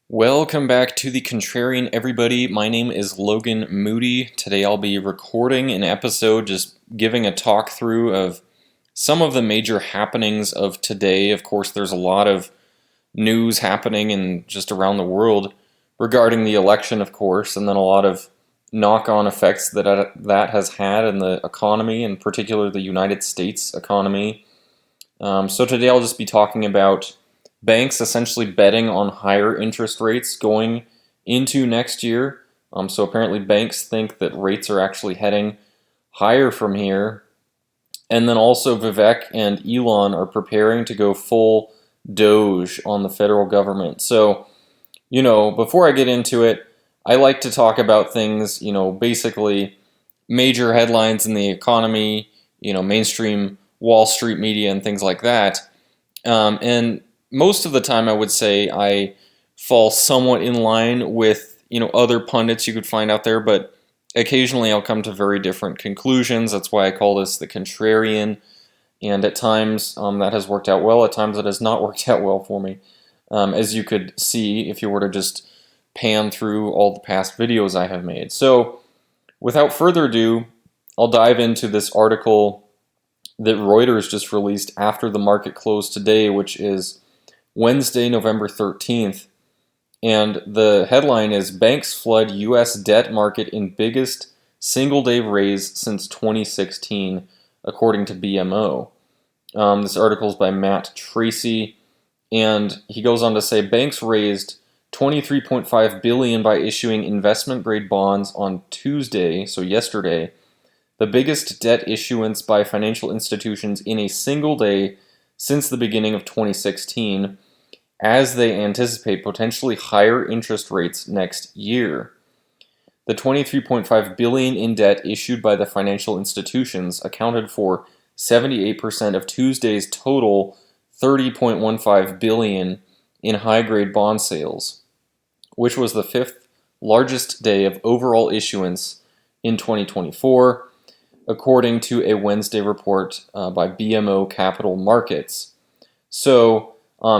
Welcome back to the Contrarian, everybody. My name is Logan Moody. Today I'll be recording an episode just giving a talk through of some of the major happenings of today. Of course, there's a lot of news happening and just around the world regarding the election, of course, and then a lot of knock-on effects that has had in the economy, in particular the United States economy. So today I'll just be talking about banks essentially betting on higher interest rates going into next year. So apparently banks think that rates are actually heading higher from here. And then also Vivek and Elon are preparing to go full DOGE on the federal government. So, before I get into it, I like to talk about things, basically major headlines in the economy, mainstream Wall Street media and things like that. And most of the time I would say I fall somewhat in line with, other pundits you could find out there, but occasionally I'll come to very different conclusions. That's why I call this the Contrarian. And at times that has worked out well, at times it has not worked out well for me. As you could see if you were to just pan through all the past videos I have made. So without further ado, I'll dive into this article that Reuters just released after the market closed today, which is Wednesday, November 13th. And the headline is Banks Flood U.S. Debt Market in Biggest Single-Day Raise Since 2016, according to BMO. This article is by Matt Tracy, and he goes on to say banks raised $23.5 billion by issuing investment-grade bonds on Tuesday, so yesterday, the biggest debt issuance by financial institutions in a single day since the beginning of 2016, as they anticipate potentially higher interest rates next year. The $23.5 billion in debt issued by the financial institutions accounted for 78% of Tuesday's total $30.15 billion in high-grade bond sales, which was the fifth largest day of overall issuance in 2024, according to a Wednesday report by BMO Capital Markets. So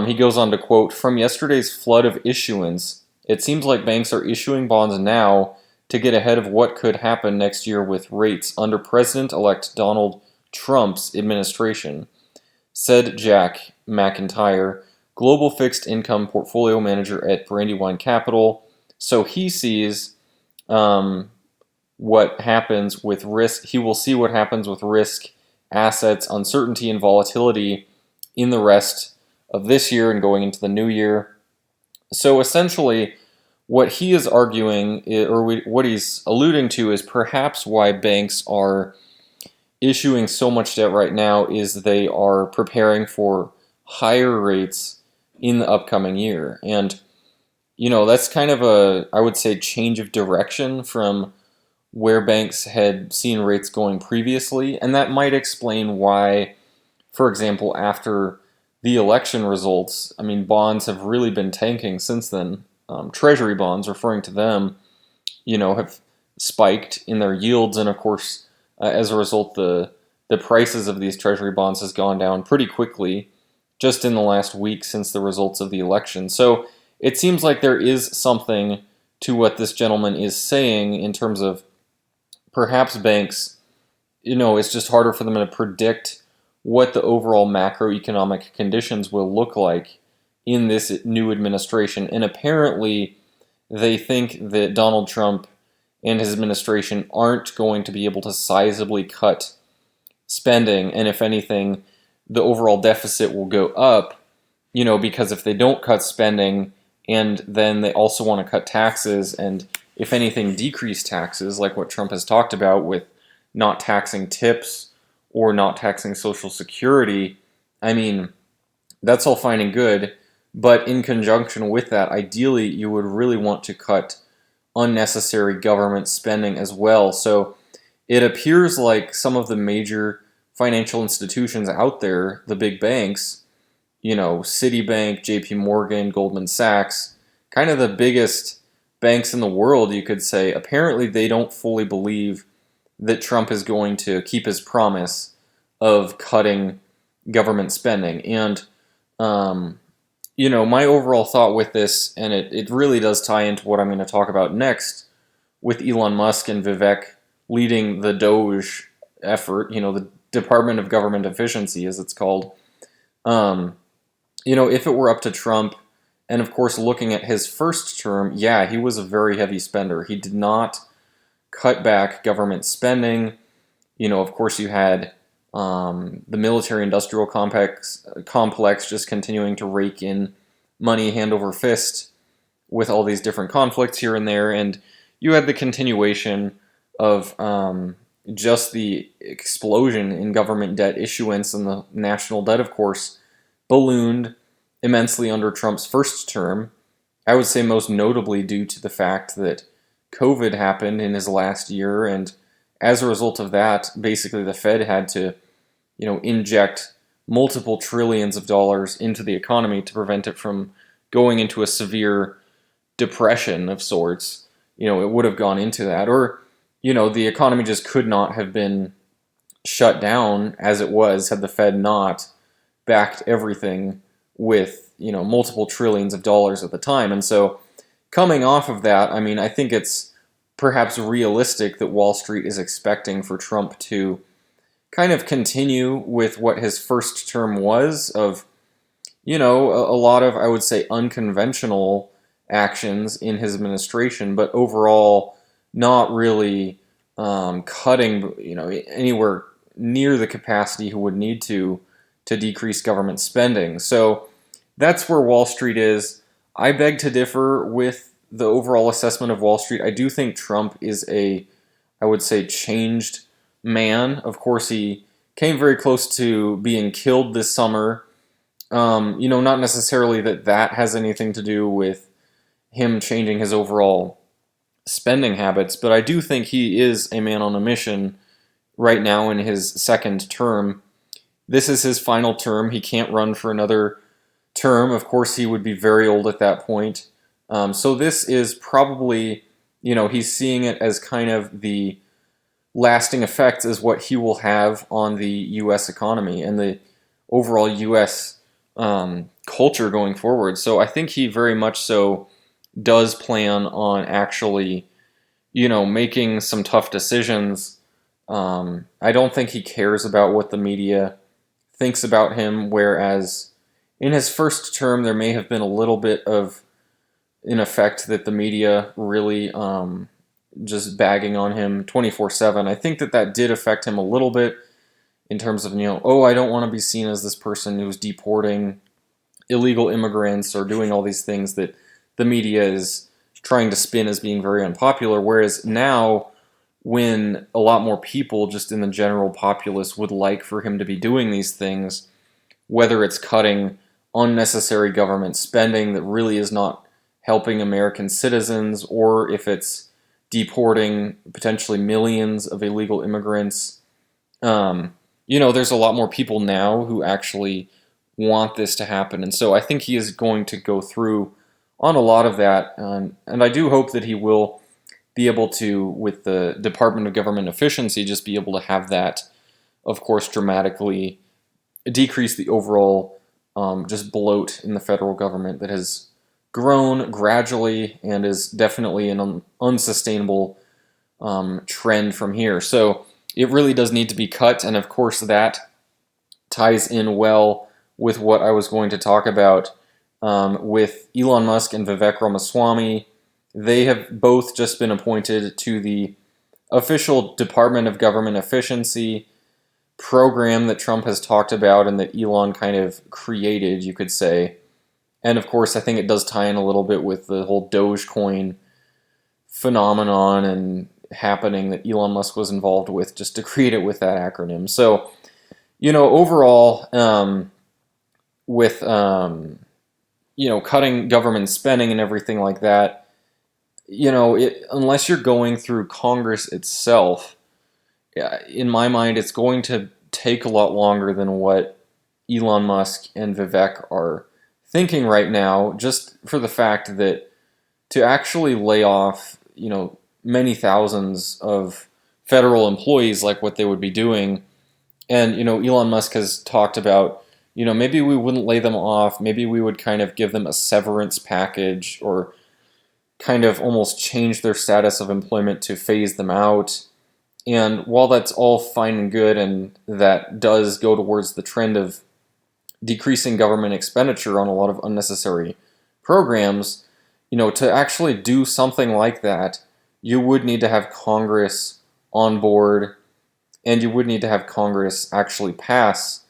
he goes on to quote, from yesterday's flood of issuance, it seems like banks are issuing bonds now to get ahead of what could happen next year with rates under President-elect Donald Trump's administration, said Jack McIntyre, global fixed income portfolio manager at Brandywine Capital. So he sees what happens with risk. He will see what happens with risk, assets, uncertainty, and volatility in the rest of this year and going into the new year. So essentially, what he is arguing, what he's alluding to, is perhaps why banks are issuing so much debt right now is they are preparing for higher rates in the upcoming year. And, that's kind of I would say, change of direction from where banks had seen rates going previously. And that might explain why, for example, after the election results, bonds have really been tanking since then. Treasury bonds, referring to them, have spiked in their yields, and of course, as a result, the prices of these treasury bonds has gone down pretty quickly just in the last week since the results of the election. So it seems like there is something to what this gentleman is saying in terms of perhaps banks, it's just harder for them to predict what the overall macroeconomic conditions will look like in this new administration. And apparently they think that Donald Trump and his administration aren't going to be able to sizably cut spending. And if anything, the overall deficit will go up, because if they don't cut spending and then they also want to cut taxes and, if anything, decrease taxes, like what Trump has talked about with not taxing tips or not taxing Social Security, that's all fine and good. But in conjunction with that, ideally, you would really want to cut unnecessary government spending as well. So it appears like some of the major financial institutions out there, the big banks, Citibank, JP Morgan, Goldman Sachs, kind of the biggest banks in the world, you could say, apparently they don't fully believe that Trump is going to keep his promise of cutting government spending. And my overall thought with this, and it really does tie into what I'm going to talk about next, with Elon Musk and Vivek leading the DOGE effort, the Department of Government Efficiency, as it's called. Um, if it were up to Trump, and of course looking at his first term, yeah, he was a very heavy spender. He did not cut back government spending. Of course you had the military-industrial complex just continuing to rake in money hand over fist with all these different conflicts here and there, and you had the continuation of just the explosion in government debt issuance, and the national debt, of course, ballooned immensely under Trump's first term. I would say most notably due to the fact that COVID happened in his last year, and as a result of that, basically the Fed had to, inject multiple trillions of dollars into the economy to prevent it from going into a severe depression of sorts. It would have gone into that, or, the economy just could not have been shut down as it was had the Fed not backed everything with, multiple trillions of dollars at the time. And so coming off of that, I think it's perhaps realistic that Wall Street is expecting for Trump to kind of continue with what his first term was of, a lot of, I would say, unconventional actions in his administration, but overall not really cutting, anywhere near the capacity he would need to decrease government spending. So that's where Wall Street is. I beg to differ with the overall assessment of Wall Street. I do think Trump is I would say, changed man. Of course, he came very close to being killed this summer. Not necessarily that has anything to do with him changing his overall spending habits, but I do think he is a man on a mission right now in his second term. This is his final term. He can't run for another term. Of course, he would be very old at that point. So this is probably, he's seeing it as kind of the lasting effects as what he will have on the U.S. economy and the overall U.S. Culture going forward. So I think he very much so does plan on actually, making some tough decisions. I don't think he cares about what the media thinks about him, whereas in his first term there may have been a little bit of an effect that the media really just bagging on him 24/7. I think that did affect him a little bit in terms of, I don't want to be seen as this person who's deporting illegal immigrants or doing all these things that the media is trying to spin as being very unpopular. Whereas now, when a lot more people just in the general populace would like for him to be doing these things, whether it's cutting unnecessary government spending that really is not helping American citizens, or if it's deporting potentially millions of illegal immigrants, there's a lot more people now who actually want this to happen. And so I think he is going to go through on a lot of that. And I do hope that he will be able to, with the Department of Government Efficiency, just be able to have that, of course, dramatically decrease the overall just bloat in the federal government that has grown gradually and is definitely an unsustainable trend from here. So it really does need to be cut, and of course that ties in well with what I was going to talk about with Elon Musk and Vivek Ramaswamy. They have both just been appointed to the official Department of Government Efficiency program that Trump has talked about and that Elon kind of created, you could say. And of course, I think it does tie in a little bit with the whole Dogecoin phenomenon and happening that Elon Musk was involved with just to create it with that acronym. So, overall, with, cutting government spending and everything like that, unless you're going through Congress itself, in my mind, it's going to take a lot longer than what Elon Musk and Vivek are thinking right now, just for the fact that to actually lay off, many thousands of federal employees like what they would be doing, and, Elon Musk has talked about, maybe we wouldn't lay them off. Maybe we would kind of give them a severance package or kind of almost change their status of employment to phase them out. And while that's all fine and good, and that does go towards the trend of decreasing government expenditure on a lot of unnecessary programs, to actually do something like that, you would need to have Congress on board, and you would need to have Congress actually pass,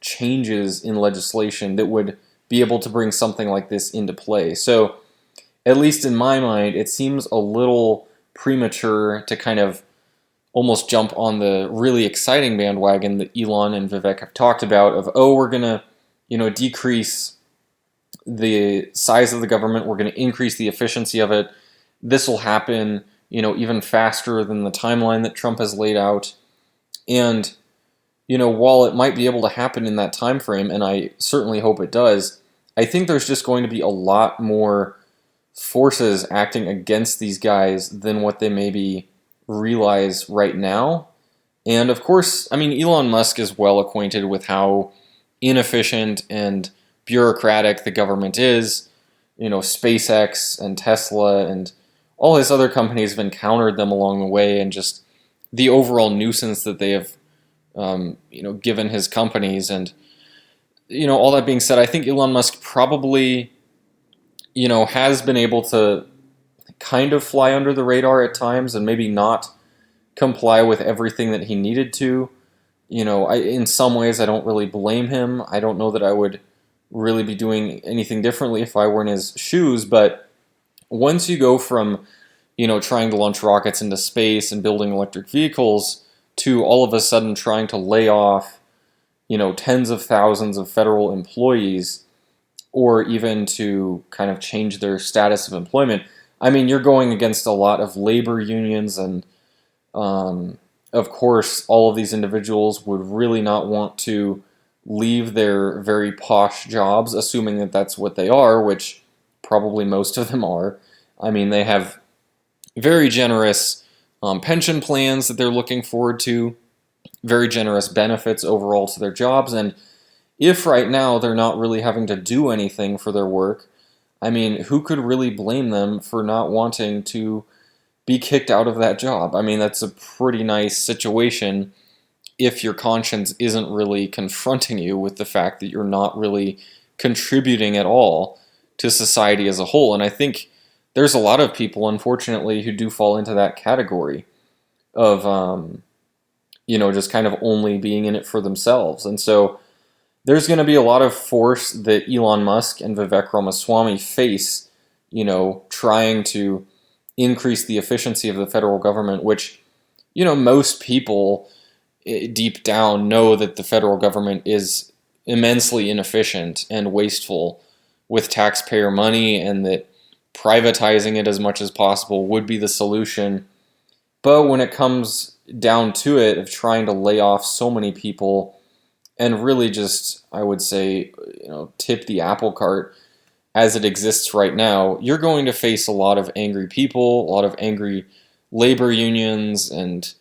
changes in legislation that would be able to bring something like this into play. So, at least in my mind, it seems a little premature to kind of almost jump on the really exciting bandwagon that Elon and Vivek have talked about of, we're going to, decrease the size of the government. We're going to increase the efficiency of it. This will happen, even faster than the timeline that Trump has laid out. And, while it might be able to happen in that time frame, and I certainly hope it does, I think there's just going to be a lot more forces acting against these guys than what they maybe realize right now. And of course, Elon Musk is well acquainted with how inefficient and bureaucratic the government is. SpaceX and Tesla and all his other companies have encountered them along the way, and just the overall nuisance that they have, given his companies. And, all that being said, I think Elon Musk probably, has been able to kind of fly under the radar at times and maybe not comply with everything that he needed to. In some ways, I don't really blame him. I don't know that I would really be doing anything differently if I were in his shoes. But once you go from, trying to launch rockets into space and building electric vehicles to all of a sudden trying to lay off, tens of thousands of federal employees, or even to kind of change their status of employment, you're going against a lot of labor unions, and of course, all of these individuals would really not want to leave their very posh jobs, assuming that that's what they are, which probably most of them are. They have very generous pension plans that they're looking forward to, very generous benefits overall to their jobs, and if right now they're not really having to do anything for their work, who could really blame them for not wanting to be kicked out of that job? That's a pretty nice situation if your conscience isn't really confronting you with the fact that you're not really contributing at all to society as a whole. And I think there's a lot of people, unfortunately, who do fall into that category of, just kind of only being in it for themselves. And so there's going to be a lot of force that Elon Musk and Vivek Ramaswamy face, trying to increase the efficiency of the federal government, which, most people deep down know that the federal government is immensely inefficient and wasteful with taxpayer money, and that privatizing it as much as possible would be the solution. But when it comes down to it, of trying to lay off so many people and really just, I would say, tip the apple cart as it exists right now, you're going to face a lot of angry people, a lot of angry labor unions, and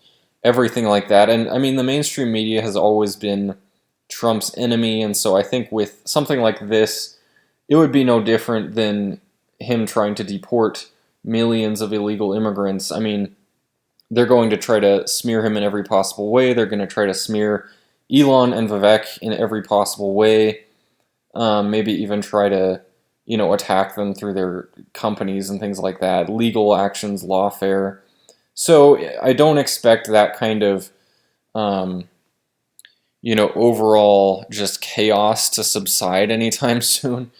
everything like that. And the mainstream media has always been Trump's enemy, and so I think with something like this, it would be no different than him trying to deport millions of illegal immigrants. They're going to try to smear him in every possible way. They're going to try to smear Elon and Vivek in every possible way. Maybe even try to, attack them through their companies and things like that. Legal actions, lawfare. So I don't expect that kind of, overall just chaos to subside anytime soon.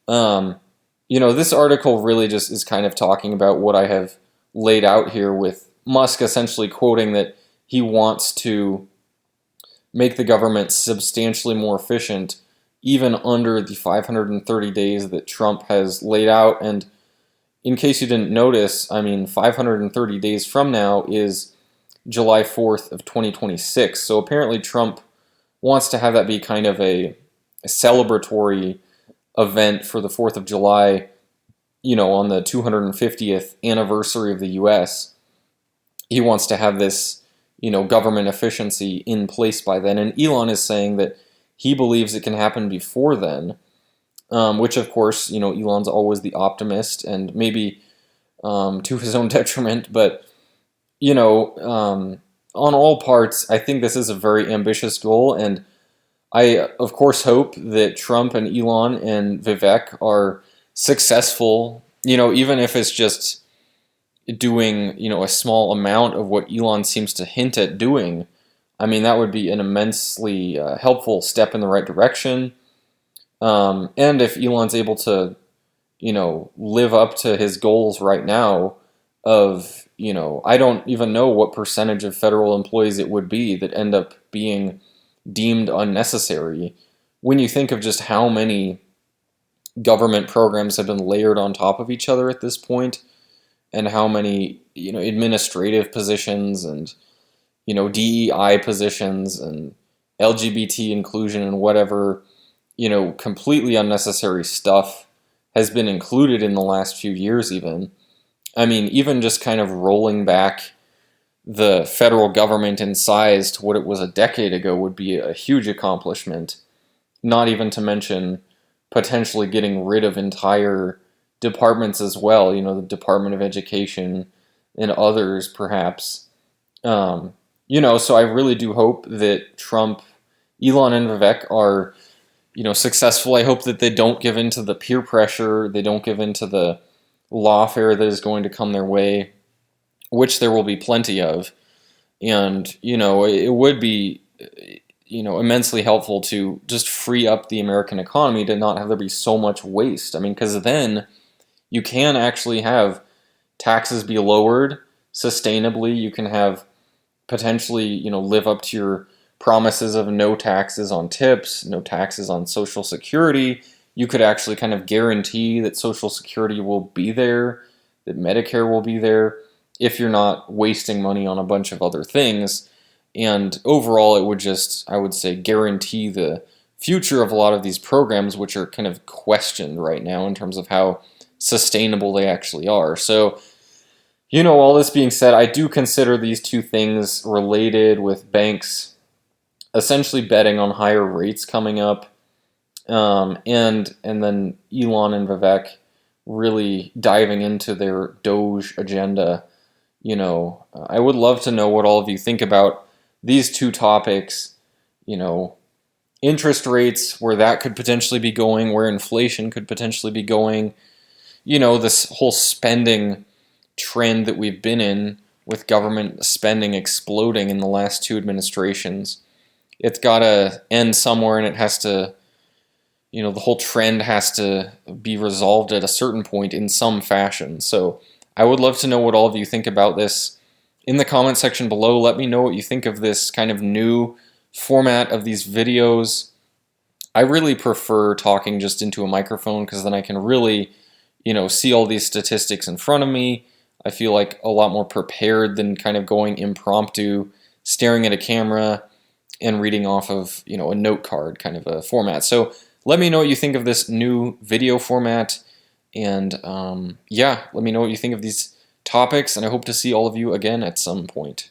This article really just is kind of talking about what I have laid out here, with Musk essentially quoting that he wants to make the government substantially more efficient, even under the 530 days that Trump has laid out. And in case you didn't notice, 530 days from now is July 4th of 2026. So apparently Trump wants to have that be kind of a celebratory event for the 4th of July, on the 250th anniversary of the U.S. He wants to have this, government efficiency in place by then. And Elon is saying that he believes it can happen before then, which of course, Elon's always the optimist and maybe to his own detriment, but on all parts, I think this is a very ambitious goal, and I, of course, hope that Trump and Elon and Vivek are successful, even if it's just doing, a small amount of what Elon seems to hint at doing. I mean, that would be an immensely helpful step in the right direction. And if Elon's able to, live up to his goals right now of, I don't even know what percentage of federal employees it would be that end up being deemed unnecessary. When you think of just how many government programs have been layered on top of each other at this point, and how many, administrative positions and, DEI positions and LGBT inclusion and whatever, completely unnecessary stuff has been included in the last few years even. I mean, even just kind of rolling back the federal government in size to what it was a decade ago would be a huge accomplishment, not even to mention potentially getting rid of entire departments as well, the Department of Education and others perhaps. So I really do hope that Trump, Elon and Vivek are, successful. I hope that they don't give in to the peer pressure, they don't give in to the lawfare that is going to come their way, which there will be plenty of. And, it would be, immensely helpful to just free up the American economy to not have there be so much waste. I mean, because then you can actually have taxes be lowered sustainably. You can have potentially, live up to your promises of no taxes on tips, no taxes on Social Security. You could actually kind of guarantee that Social Security will be there, that Medicare will be there, if you're not wasting money on a bunch of other things. And overall, it would just, I would say, guarantee the future of a lot of these programs, which are kind of questioned right now in terms of how sustainable they actually are. So, all this being said, I do consider these two things related, with banks essentially betting on higher rates coming up, and then Elon and Vivek really diving into their DOGE agenda. I would love to know what all of you think about these two topics. Interest rates, where that could potentially be going, where inflation could potentially be going. This whole spending trend that we've been in, with government spending exploding in the last two administrations. It's got to end somewhere, and it has to, the whole trend has to be resolved at a certain point in some fashion. So I would love to know what all of you think about this in the comment section below. Let me know what you think of this kind of new format of these videos. I really prefer talking just into a microphone, because then I can really, see all these statistics in front of me. I feel like a lot more prepared than kind of going impromptu, staring at a camera and reading off of, a note card kind of a format. So let me know what you think of this new video format. And yeah, let me know what you think of these topics, and I hope to see all of you again at some point.